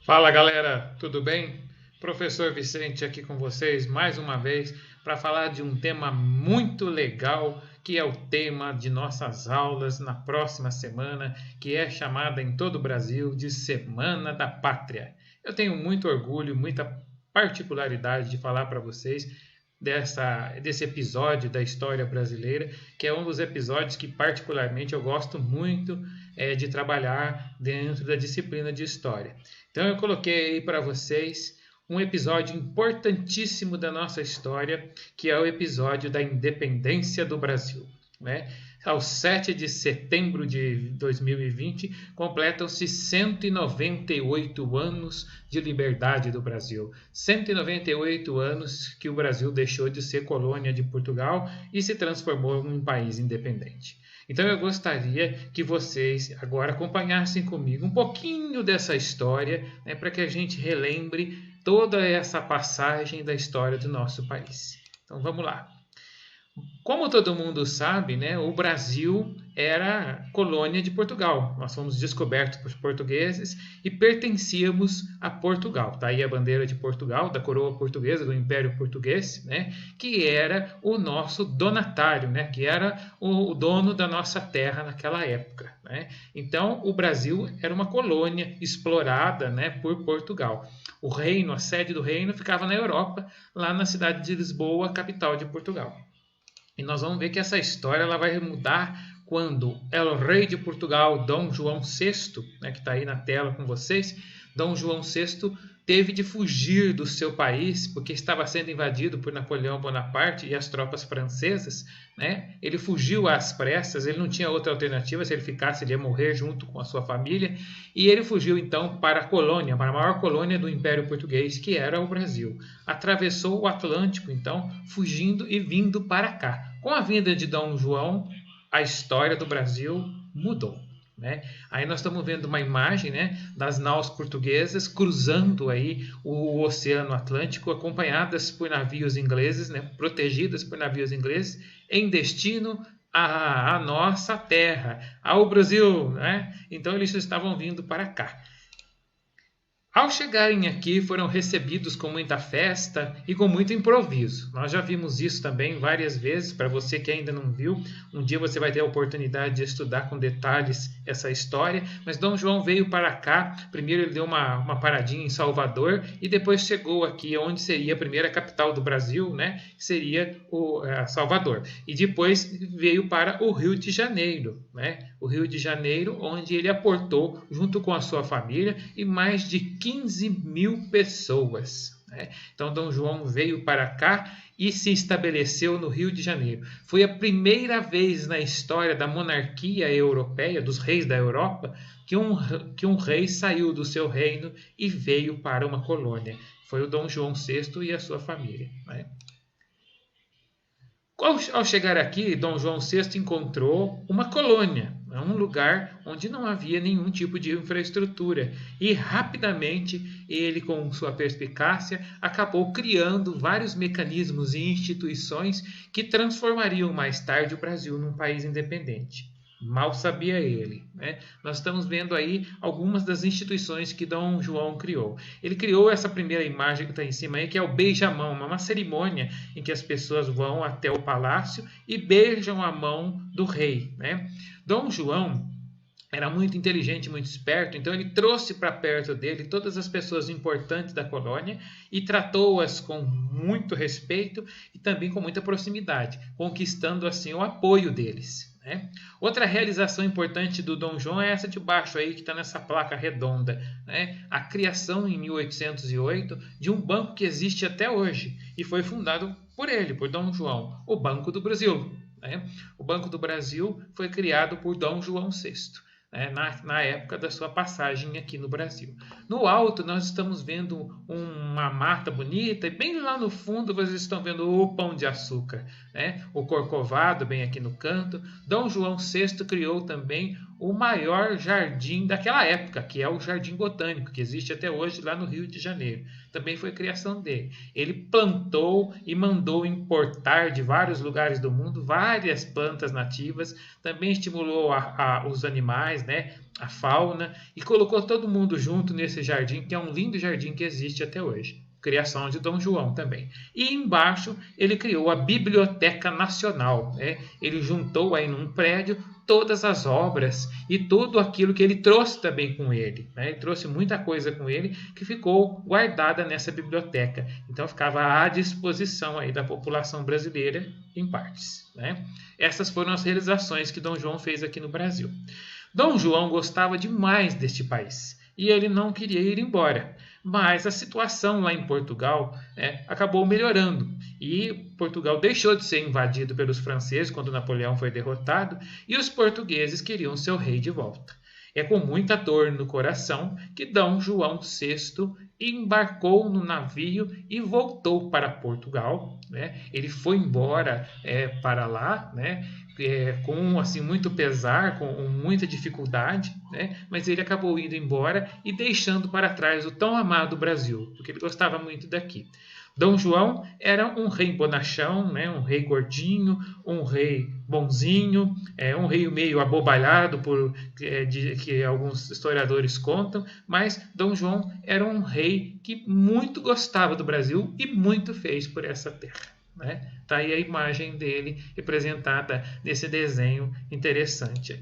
Fala galera, tudo bem? Professor Vicente aqui com vocês mais uma vez para falar de um tema muito legal que é o tema de nossas aulas na próxima semana, que é chamada em todo o Brasil de Semana da Pátria. Eu tenho muito orgulho, muita particularidade de falar para vocês desse episódio da história brasileira, que é um dos episódios que particularmente eu gosto muito de trabalhar dentro da disciplina de história. Então eu coloquei aí para vocês um episódio importantíssimo da nossa história, que é o episódio da independência do Brasil. Né? Ao 7 de setembro de 2020, completam-se 198 anos de liberdade do Brasil. 198 anos que o Brasil deixou de ser colônia de Portugal e se transformou em um país independente. Então eu gostaria que vocês agora acompanhassem comigo um pouquinho dessa história, né, para que a gente relembre toda essa passagem da história do nosso país. Então vamos lá. Como todo mundo sabe, né, o Brasil era colônia de Portugal. Nós fomos descobertos por portugueses e pertencíamos a Portugal. Está aí a bandeira de Portugal, da coroa portuguesa, do Império Português, né, que era o nosso donatário, né, que era o dono da nossa terra naquela época. Né? Então, o Brasil era uma colônia explorada, né, por Portugal. O reino, a sede do reino, ficava na Europa, lá na cidade de Lisboa, capital de Portugal. E nós vamos ver que essa história ela vai mudar quando o rei de Portugal, Dom João VI, né, que está aí na tela com vocês, Dom João VI teve de fugir do seu país porque estava sendo invadido por Napoleão Bonaparte e as tropas francesas. Né? Ele fugiu às pressas, ele não tinha outra alternativa, se ele ficasse ele ia morrer junto com a sua família, e ele fugiu então para a colônia, para a maior colônia do Império Português, que era o Brasil. Atravessou o Atlântico então, fugindo e vindo para cá. Com a vinda de Dom João, a história do Brasil mudou. Né? Aí nós estamos vendo uma imagem, né, das naus portuguesas cruzando aí o Oceano Atlântico, acompanhadas por navios ingleses, né, protegidas por navios ingleses, em destino à nossa terra, ao Brasil. Né? Então eles estavam vindo para cá. Ao chegarem aqui, foram recebidos com muita festa e com muito improviso. Nós já vimos isso também várias vezes. Para você que ainda não viu, um dia você vai ter a oportunidade de estudar com detalhes essa história. Mas Dom João veio para cá. Primeiro ele deu uma paradinha em Salvador e depois chegou aqui, onde seria a primeira capital do Brasil, né? Que seria Salvador. E depois veio para o Rio de Janeiro, né? O Rio de Janeiro, onde ele aportou, junto com a sua família, e mais de 15 mil pessoas. Né? Então, Dom João veio para cá e se estabeleceu no Rio de Janeiro. Foi a primeira vez na história da monarquia europeia, dos reis da Europa, que um rei saiu do seu reino e veio para uma colônia. Foi o Dom João VI e a sua família. Né? Ao chegar aqui, Dom João VI encontrou uma colônia, um lugar onde não havia nenhum tipo de infraestrutura. E rapidamente ele, com sua perspicácia, acabou criando vários mecanismos e instituições que transformariam mais tarde o Brasil num país independente. Mal sabia ele. Né? Nós estamos vendo aí algumas das instituições que Dom João criou. Ele criou essa primeira imagem que está em cima aí, que é o beijamão, uma cerimônia em que as pessoas vão até o palácio e beijam a mão do rei. Né? Dom João era muito inteligente, muito esperto, então ele trouxe para perto dele todas as pessoas importantes da colônia e tratou-as com muito respeito e também com muita proximidade, conquistando assim o apoio deles. Né? Outra realização importante do Dom João é essa de baixo aí, que está nessa placa redonda. Né? A criação em 1808 de um banco que existe até hoje e foi fundado por ele, por Dom João, o Banco do Brasil. Né? O Banco do Brasil foi criado por Dom João VI. Na época da sua passagem aqui no Brasil. No alto nós estamos vendo uma mata bonita e bem lá no fundo vocês estão vendo o Pão de Açúcar, né? O Corcovado bem aqui no canto. Dom João VI criou também o maior jardim daquela época, que é o Jardim Botânico, que existe até hoje lá no Rio de Janeiro. Também foi criação dele. Ele plantou e mandou importar de vários lugares do mundo várias plantas nativas, também estimulou os animais, né, a fauna, e colocou todo mundo junto nesse jardim, que é um lindo jardim que existe até hoje. Criação de Dom João também. E embaixo ele criou a Biblioteca Nacional, né? Ele juntou aí num prédio todas as obras e tudo aquilo que ele trouxe também com ele, né? Ele trouxe muita coisa com ele que ficou guardada nessa biblioteca. Então ficava à disposição aí da população brasileira em partes, né? Essas foram as realizações que Dom João fez aqui no Brasil. Dom João gostava demais deste país e ele não queria ir embora. Mas a situação lá em Portugal, né, acabou melhorando e Portugal deixou de ser invadido pelos franceses quando Napoleão foi derrotado e os portugueses queriam seu rei de volta. É com muita dor no coração que Dom João VI embarcou no navio e voltou para Portugal, né? Ele foi embora para lá, né? Com assim, muito pesar, com muita dificuldade, né? Mas ele acabou indo embora e deixando para trás o tão amado Brasil, porque ele gostava muito daqui. Dom João era um rei bonachão, né? Um rei gordinho, um rei bonzinho, um rei meio abobalhado, que alguns historiadores contam, mas Dom João era um rei que muito gostava do Brasil e muito fez por essa terra. Né? Tá aí a imagem dele representada nesse desenho interessante.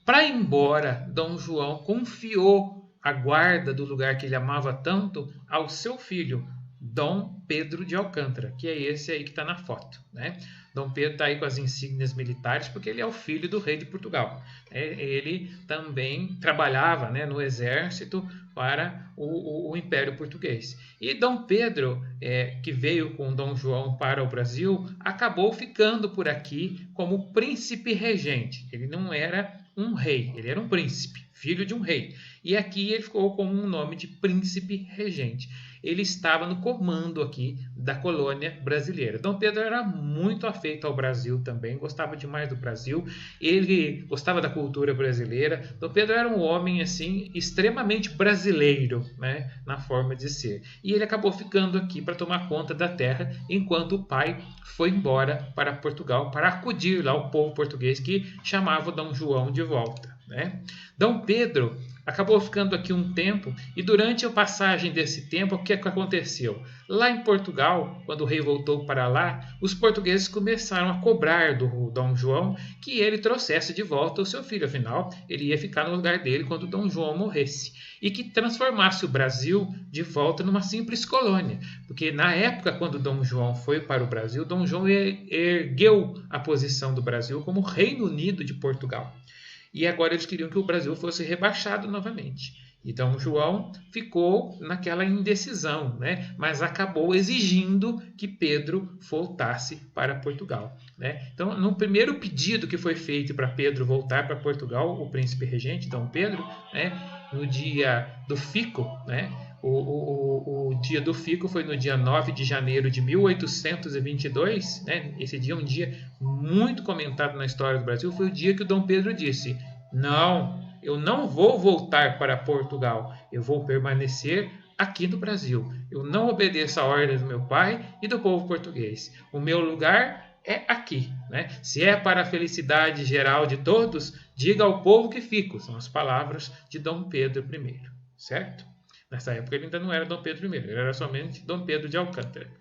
Para ir embora, Dom João confiou a guarda do lugar que ele amava tanto ao seu filho, Dom Pedro de Alcântara, que é esse aí que está na foto, né? Dom Pedro está aí com as insígnias militares porque ele é o filho do rei de Portugal. Ele também trabalhava, né, no exército para o Império Português. E Dom Pedro, que veio com Dom João para o Brasil, acabou ficando por aqui como príncipe regente. Ele não era um rei, ele era um príncipe, filho de um rei. E aqui ele ficou com um nome de príncipe regente. Ele estava no comando aqui da colônia brasileira. Dom Pedro era muito afeito ao Brasil também, gostava demais do Brasil, ele gostava da cultura brasileira. Dom Pedro era um homem assim extremamente brasileiro, né, na forma de ser. E ele acabou ficando aqui para tomar conta da terra, enquanto o pai foi embora para Portugal para acudir lá o povo português que chamava Dom João de volta, né? Dom Pedro acabou ficando aqui um tempo e durante a passagem desse tempo, o que aconteceu? Lá em Portugal, quando o rei voltou para lá, os portugueses começaram a cobrar do Dom João que ele trouxesse de volta o seu filho, afinal, ele ia ficar no lugar dele quando Dom João morresse, e que transformasse o Brasil de volta numa simples colônia, porque na época, quando Dom João foi para o Brasil, Dom João ergueu a posição do Brasil como Reino Unido de Portugal. E agora eles queriam que o Brasil fosse rebaixado novamente. Então João ficou naquela indecisão, né? Mas acabou exigindo que Pedro voltasse para Portugal, né? Então, no primeiro pedido que foi feito para Pedro voltar para Portugal, o príncipe regente, Dom Pedro, né? No dia do Fico, né? O dia do Fico foi no dia 9 de janeiro de 1822, né? Esse dia é um dia muito comentado na história do Brasil, foi o dia que o Dom Pedro disse: não, eu não vou voltar para Portugal, eu vou permanecer aqui no Brasil. Eu não obedeço a ordem do meu pai e do povo português. O meu lugar é aqui, né? Se é para a felicidade geral de todos, diga ao povo que fico. São as palavras de Dom Pedro I, certo? Nessa época ele ainda não era Dom Pedro I, ele era somente Dom Pedro de Alcântara.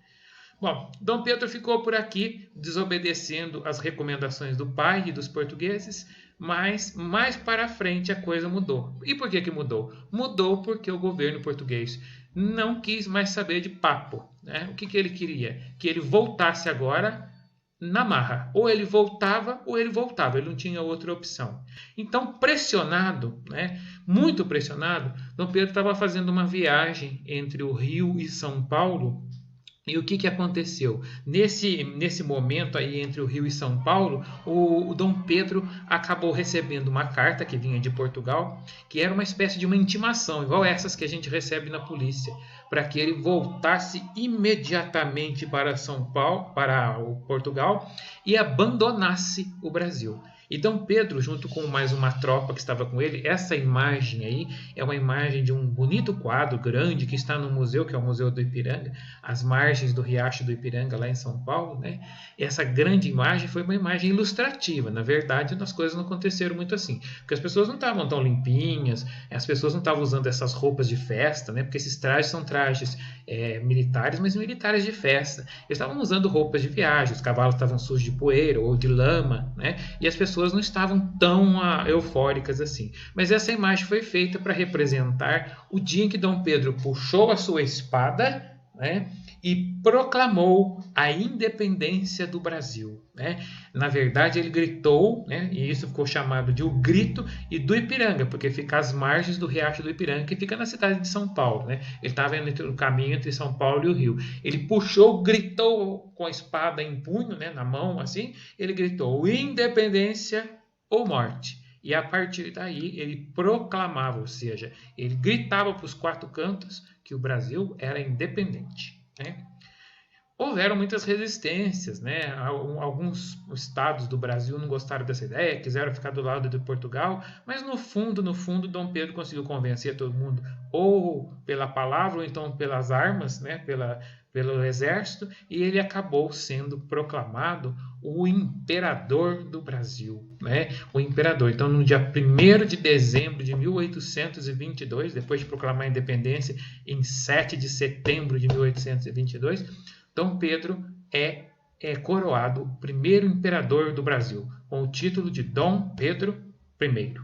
Bom, Dom Pedro ficou por aqui desobedecendo as recomendações do pai e dos portugueses, mas mais para frente a coisa mudou. E por que mudou? Mudou porque o governo português não quis mais saber de papo, né? O que ele queria? Que ele voltasse agora na marra. Ou ele voltava, ele não tinha outra opção. Então, pressionado, né, muito pressionado, Dom Pedro estava fazendo uma viagem entre o Rio e São Paulo. E o que aconteceu? Nesse momento aí entre o Rio e São Paulo, o Dom Pedro acabou recebendo uma carta que vinha de Portugal, que era uma espécie de uma intimação, igual essas que a gente recebe na polícia, para que ele voltasse imediatamente para São Paulo, para o Portugal, e abandonasse o Brasil. E Dom Pedro, junto com mais uma tropa que estava com ele, essa imagem aí é uma imagem de um bonito quadro grande que está no museu, que é o Museu do Ipiranga, às margens do Riacho do Ipiranga, lá em São Paulo, né? E essa grande imagem foi uma imagem ilustrativa. Na verdade, as coisas não aconteceram muito assim, porque as pessoas não estavam tão limpinhas, as pessoas não estavam usando essas roupas de festa, né? Porque esses trajes são trajes militares, mas militares de festa. Eles estavam usando roupas de viagem, os cavalos estavam sujos de poeira ou de lama, né? E as pessoas não estavam tão eufóricas assim. Mas essa imagem foi feita para representar o dia em que Dom Pedro puxou a sua espada, né, e proclamou a independência do Brasil, né? Na verdade, ele gritou, né, e isso ficou chamado de o grito e do Ipiranga, porque fica às margens do Riacho do Ipiranga, que fica na cidade de São Paulo, né? Ele estava no caminho entre São Paulo e o Rio. Ele puxou, gritou com a espada em punho, né, na mão, assim, ele gritou independência ou morte. E a partir daí ele proclamava, ou seja, ele gritava para os quatro cantos que o Brasil era independente, né? Houveram muitas resistências, né? Alguns estados do Brasil não gostaram dessa ideia, quiseram ficar do lado de Portugal, mas no fundo, Dom Pedro conseguiu convencer todo mundo, ou pela palavra, ou então pelas armas, né? Pelo exército, e ele acabou sendo proclamado o imperador do Brasil, né? O imperador. Então, no dia 1º de dezembro de 1822, depois de proclamar a independência, em 7 de setembro de 1822, Dom Pedro é coroado o primeiro imperador do Brasil, com o título de Dom Pedro I.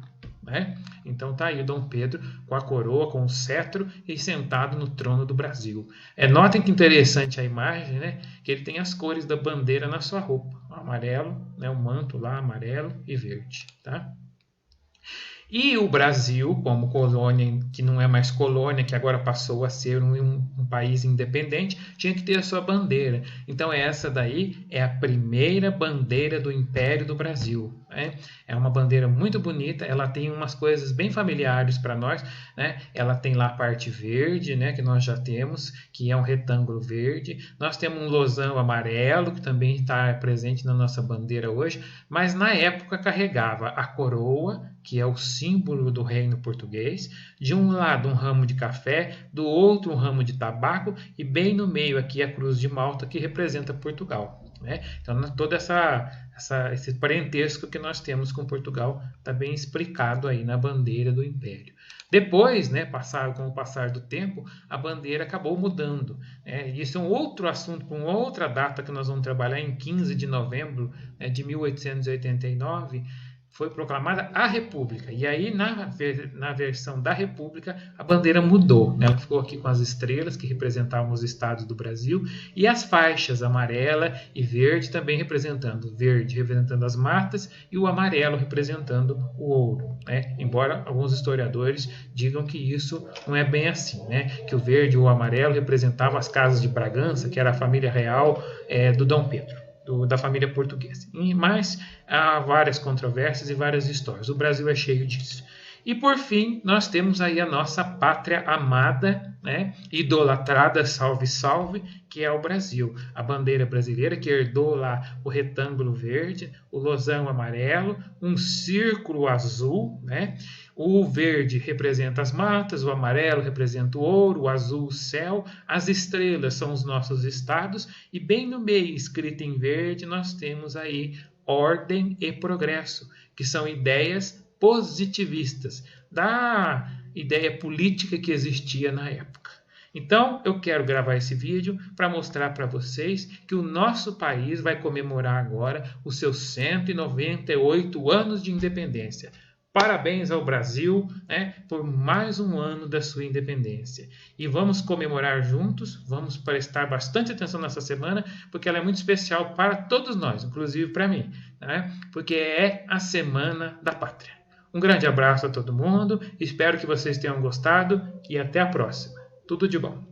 Né? Então tá aí o Dom Pedro com a coroa, com o cetro e sentado no trono do Brasil. Notem que interessante a imagem, né? Que ele tem as cores da bandeira na sua roupa. O amarelo, né? O manto lá amarelo e verde. Tá? E o Brasil, como colônia, que não é mais colônia, que agora passou a ser um país independente, tinha que ter a sua bandeira. Então essa daí é a primeira bandeira do Império do Brasil. Né? É uma bandeira muito bonita, ela tem umas coisas bem familiares para nós. Né? Ela tem lá a parte verde, né, que nós já temos, que é um retângulo verde. Nós temos um losão amarelo, que também está presente na nossa bandeira hoje, mas na época carregava a coroa, que é o símbolo do reino português, de um lado um ramo de café, do outro um ramo de tabaco e bem no meio aqui a cruz de Malta, que representa Portugal. Né? Então todo esse parentesco que nós temos com Portugal está bem explicado aí na bandeira do Império. Depois, né, com o passar do tempo, a bandeira acabou mudando. Isso é um outro assunto, para uma outra data que nós vamos trabalhar em 15 de novembro, né, de 1889, foi proclamada a República. E aí, na versão da República, a bandeira mudou. Né? Ela ficou aqui com as estrelas, que representavam os estados do Brasil, e as faixas amarela e verde também representando. O verde representando as matas e o amarelo representando o ouro. Né? Embora alguns historiadores digam que isso não é bem assim. Né? Que o verde ou o amarelo representavam as casas de Bragança, que era a família real do Dom Pedro. Da família portuguesa. Mas há várias controvérsias e várias histórias. O Brasil é cheio disso. E por fim, nós temos aí a nossa pátria amada, né, idolatrada, salve, salve, que é o Brasil. A bandeira brasileira que herdou lá o retângulo verde, o losão amarelo, um círculo azul, né? O verde representa as matas, o amarelo representa o ouro, o azul o céu, as estrelas são os nossos estados e bem no meio, escrito em verde, nós temos aí ordem e progresso, que são ideias positivistas da ideia política que existia na época. Então, eu quero gravar esse vídeo para mostrar para vocês que o nosso país vai comemorar agora os seus 198 anos de independência. Parabéns ao Brasil, né, por mais um ano da sua independência. E vamos comemorar juntos, vamos prestar bastante atenção nessa semana, porque ela é muito especial para todos nós, inclusive para mim, né, porque é a Semana da Pátria. Um grande abraço a todo mundo, espero que vocês tenham gostado e até a próxima. Tudo de bom.